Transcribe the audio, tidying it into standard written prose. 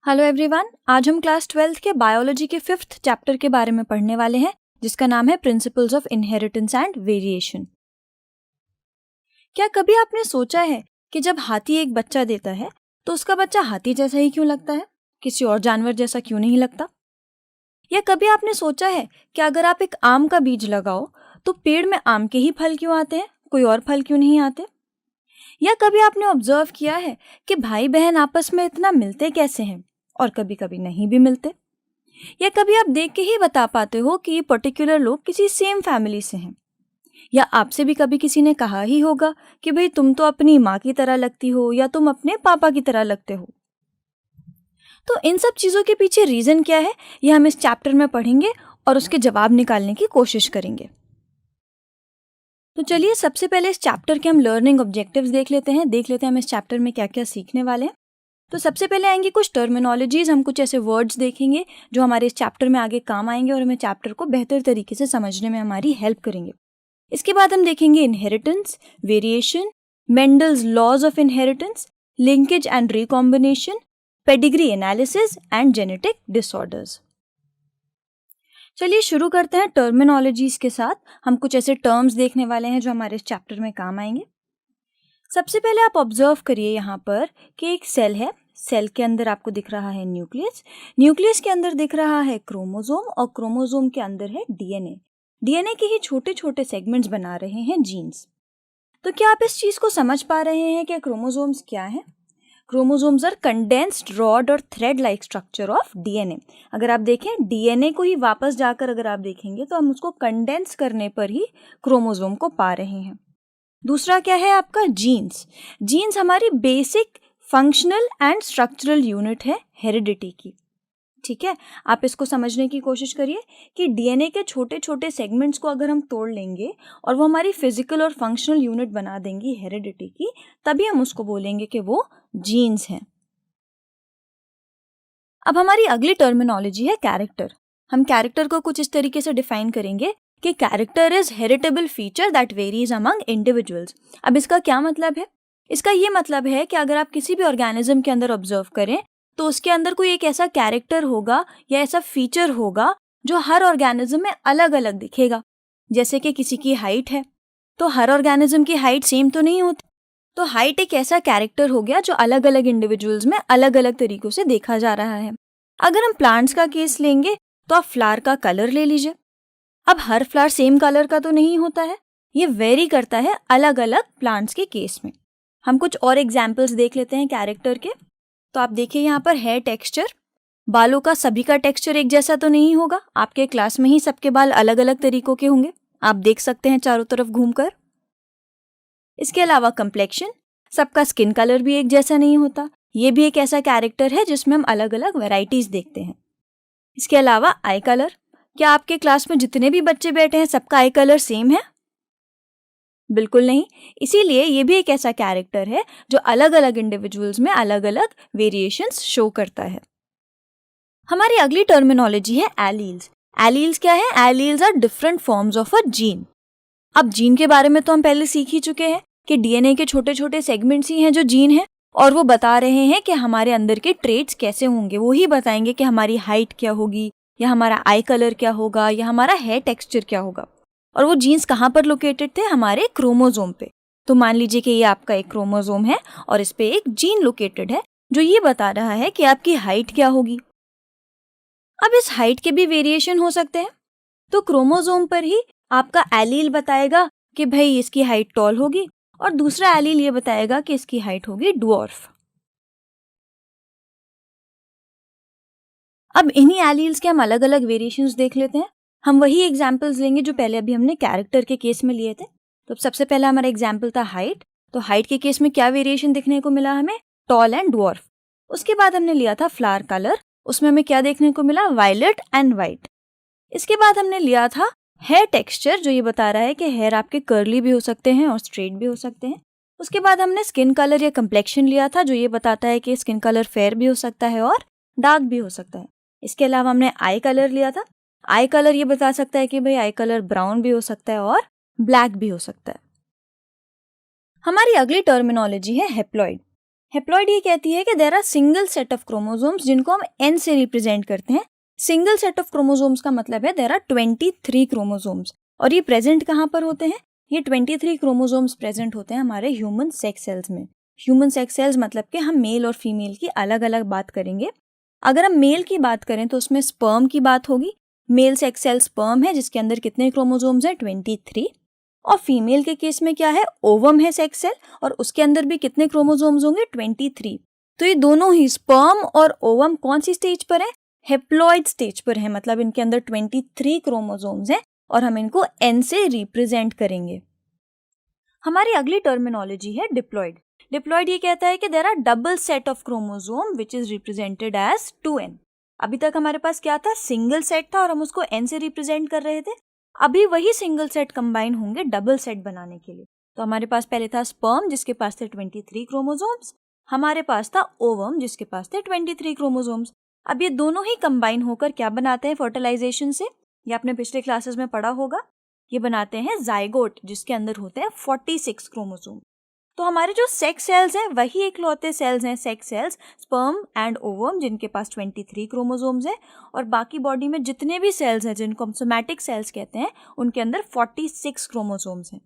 Hello everyone, आज हम class 12th के बायोलॉजी के 5th चैप्टर के बारे में पढ़ने वाले हैं, जिसका नाम है principles of inheritance and variation. क्या कभी आपने सोचा है कि जब हाथी एक बच्चा देता है तो उसका बच्चा हाथी जैसा ही क्यों लगता है, किसी और जानवर जैसा क्यों नहीं लगता? या कभी आपने सोचा है कि अगर आप एक आम का बीज लगाओ तो पेड़ में आम के ही फल क्यों आते हैं, कोई और फल क्यों नहीं आते? या कभी आपने ऑब्जर्व किया है कि भाई बहन आपस में इतना मिलते कैसे हैं और कभी कभी नहीं भी मिलते? या कभी आप देख के ही बता पाते हो कि ये पर्टिकुलर लोग किसी सेम फैमिली से हैं? या आपसे भी कभी किसी ने कहा ही होगा कि भाई तुम तो अपनी माँ की तरह लगती हो या तुम अपने पापा की तरह लगते हो? तो इन सब चीज़ों के पीछे रीज़न क्या है, ये हम इस चैप्टर में पढ़ेंगे और उसके जवाब निकालने की कोशिश करेंगे। तो चलिए सबसे पहले इस चैप्टर के हम लर्निंग ऑब्जेक्टिव्स देख लेते हैं हम इस चैप्टर में क्या क्या सीखने वाले हैं। तो सबसे पहले आएंगे कुछ टर्मिनोलॉजीज, हम कुछ ऐसे वर्ड्स देखेंगे जो हमारे इस चैप्टर में आगे काम आएंगे और हमें चैप्टर को बेहतर तरीके से समझने में हमारी हेल्प करेंगे। इसके बाद हम देखेंगे inheritance, variation, Mendel's laws of inheritance, linkage and recombination, pedigree analysis and genetic disorders. चलिए शुरू करते हैं टर्मिनोलॉजीज के साथ। हम कुछ ऐसे टर्म्स देखने वाले हैं जो हमारे इस चैप्टर में काम आएंगे। सबसे पहले आप ऑब्जर्व करिए यहाँ पर कि एक सेल है, सेल के अंदर आपको दिख रहा है न्यूक्लियस, न्यूक्लियस के अंदर दिख रहा है क्रोमोसोम और क्रोमोसोम के अंदर है डीएनए। डीएनए के ही छोटे छोटे सेगमेंट्स बना रहे हैं जीन्स। तो क्या आप इस चीज को समझ पा रहे हैं कि क्रोमोसोम्स क्या है? क्रोमोसोम्स आर कंडेंस्ड रॉड और thread like structure of DNA. अगर आप देखें डीएनए को ही वापस जाकर अगर आप देखेंगे तो हम उसको कंडेंस करने पर ही क्रोमोसोम को पा रहे हैं। दूसरा क्या है आपका जीन्स। जीन्स हमारी basic functional and structural unit है हेरिडिटी की। ठीक है, आप इसको समझने की कोशिश करिए कि डीएनए के छोटे छोटे सेगमेंट्स को अगर हम तोड़ लेंगे और वो हमारी फिजिकल और फंक्शनल यूनिट बना देंगी हेरिडिटी की, तभी हम उसको बोलेंगे कि वो जीन्स हैं। अब हमारी अगली टर्मिनोलॉजी है कैरेक्टर। हम कैरेक्टर को कुछ इस तरीके से डिफाइन करेंगे कि character is heritable feature that varies among individuals. अब इसका क्या मतलब है? इसका ये मतलब है कि अगर आप किसी भी ऑर्गेनिज्म के अंदर ऑब्जर्व करें तो उसके अंदर कोई एक ऐसा कैरेक्टर होगा या ऐसा फीचर होगा जो हर ऑर्गेनिज्म में अलग अलग दिखेगा। जैसे कि किसी की हाइट है तो हर ऑर्गेनिज्म की हाइट सेम तो नहीं होती, तो हाइट एक ऐसा कैरेक्टर हो गया जो अलग अलग इंडिविजुअल्स में अलग अलग तरीकों से देखा जा रहा है। अगर हम प्लांट्स का केस लेंगे तो आप फ्लावर का कलर ले लीजिए। अब हर फ्लावर सेम कलर का तो नहीं होता है, ये वेरी करता है अलग अलग प्लांट्स के केस में। हम कुछ और एग्जाम्पल्स देख लेते हैं कैरेक्टर के। तो आप देखिए यहाँ पर हेयर टेक्सचर, बालों का सभी का टेक्सचर एक जैसा तो नहीं होगा, आपके क्लास में ही सबके बाल अलग अलग तरीकों के होंगे, आप देख सकते हैं चारों तरफ घूमकर। इसके अलावा कम्प्लेक्शन, सबका स्किन कलर भी एक जैसा नहीं होता, ये भी एक ऐसा कैरेक्टर है जिसमें हम अलग अलग वेराइटीज देखते हैं। इसके अलावा आई कलर, क्या आपके क्लास में जितने भी बच्चे बैठे हैं सबका आई कलर सेम है? बिल्कुल नहीं। इसीलिए ये भी एक ऐसा कैरेक्टर है जो अलग अलग इंडिविजुअल्स में अलग अलग वेरिएशंस शो करता है। हमारी अगली टर्मिनोलॉजी है एलील्स। एलील्स क्या है? Alleles are different forms of a gene. अब जीन के बारे में तो हम पहले सीख ही चुके हैं कि डीएनए के छोटे छोटे सेगमेंट्स ही हैं जो जीन है, और वो बता रहे हैं कि हमारे अंदर के ट्रेट्स कैसे होंगे। वो ही बताएंगे कि हमारी हाइट क्या होगी, या हमारा आई कलर क्या होगा, या हमारा हेयर टेक्सचर क्या होगा। और वो जीन्स कहाँ पर लोकेटेड थे? हमारे क्रोमोसोम पे। तो मान लीजिए कि ये आपका एक क्रोमोसोम है और इस पे एक जीन लोकेटेड है जो ये बता रहा है कि आपकी हाइट क्या होगी। अब इस हाइट के भी वेरिएशन हो सकते हैं, तो क्रोमोसोम पर ही आपका एलील बताएगा कि भाई इसकी हाइट टॉल होगी, और दूसरा एलील ये बताएगा कि इसकी हाइट होगी ड्वार्फ। अब इन्हीं एलील्स के हम अलग अलग वेरिएशंस देख लेते हैं। हम वही एग्जांपल्स लेंगे जो पहले अभी हमने कैरेक्टर के केस में लिए थे। तो सबसे पहला हमारा एग्जांपल था हाइट। तो हाइट के केस में क्या वेरिएशन देखने को मिला हमें? Tall and dwarf. उसके बाद हमने लिया था फ्लावर कलर, उसमें हमें क्या देखने को मिला? Violet and white. इसके बाद हमने लिया था हेयर टेक्सचर, जो ये बता रहा है कि हेयर आपके कर्ली भी हो सकते हैं और स्ट्रेट भी हो सकते हैं। उसके बाद हमने स्किन कलर या कम्प्लेक्शन लिया था, जो ये बताता है कि स्किन कलर फेयर भी हो सकता है और डार्क भी हो सकता है। इसके अलावा हमने आई कलर लिया था। आई कलर ये बता सकता है कि भाई आई कलर ब्राउन भी हो सकता है और ब्लैक भी हो सकता है। हमारी अगली टर्मिनोलॉजी है हेप्लॉइड। हेप्लॉइड ये कहती है कि there are single set of chromosomes जिनको हम एन से रिप्रेजेंट करते हैं। सिंगल सेट ऑफ क्रोमोसोम्स का मतलब है देयर आर 23 क्रोमोसोम्स। और ये प्रेजेंट कहाँ पर होते हैं? ये 23 क्रोमोसोम्स प्रेजेंट होते हैं हमारे ह्यूमन सेक्स सेल्स में। ह्यूमन सेक्स सेल्स मतलब कि हम मेल और फीमेल की अलग अलग बात करेंगे। अगर हम मेल की बात करें तो उसमें स्पर्म की बात होगी। मेल सेक्स सेल स्पर्म है जिसके अंदर कितने क्रोमोसोम्स हैं? 23। और फीमेल के केस में क्या है? ओवम है सेक्स सेल, और उसके अंदर भी कितने क्रोमोसोम्स होंगे? 23। तो ये दोनों ही स्पर्म और ओवम कौन सी स्टेज पर है? हेप्लॉइड स्टेज पर है, मतलब इनके अंदर 23 क्रोमोसोम्स हैं और हम इनको एन से रिप्रेजेंट करेंगे। हमारी अगली टर्मिनोलॉजी है डिप्लॉइड। डिप्लॉइड ये कहता है कि there are double set of chromosome which is represented as 2n। अभी तक हमारे पास क्या था? सिंगल सेट था और हम उसको n से रिप्रेजेंट कर रहे थे। अभी वही सिंगल सेट कंबाइन होंगे डबल सेट बनाने के लिए। तो हमारे पास पहले था स्पर्म जिसके पास थे 23 क्रोमोसोम्स, हमारे पास था ओवम जिसके पास थे 23 क्रोमोसोम्स। अब ये दोनों ही कंबाइन होकर क्या बनाते हैं फर्टिलाइजेशन से? ये आपने पिछले क्लासेस में पढ़ा होगा। ये बनाते हैं जाइगोट जिसके अंदर होते हैं 46 क्रोमोसोम। तो हमारे जो सेक्स सेल्स हैं वही इकलौते सेल्स हैं, sex cells sperm and ovum, जिनके पास 23 क्रोमोसोम्स हैं। और बाकी बॉडी में जितने भी सेल्स हैं जिनको हम सोमैटिक सेल्स कहते हैं उनके अंदर 46 क्रोमोसोम्स हैं।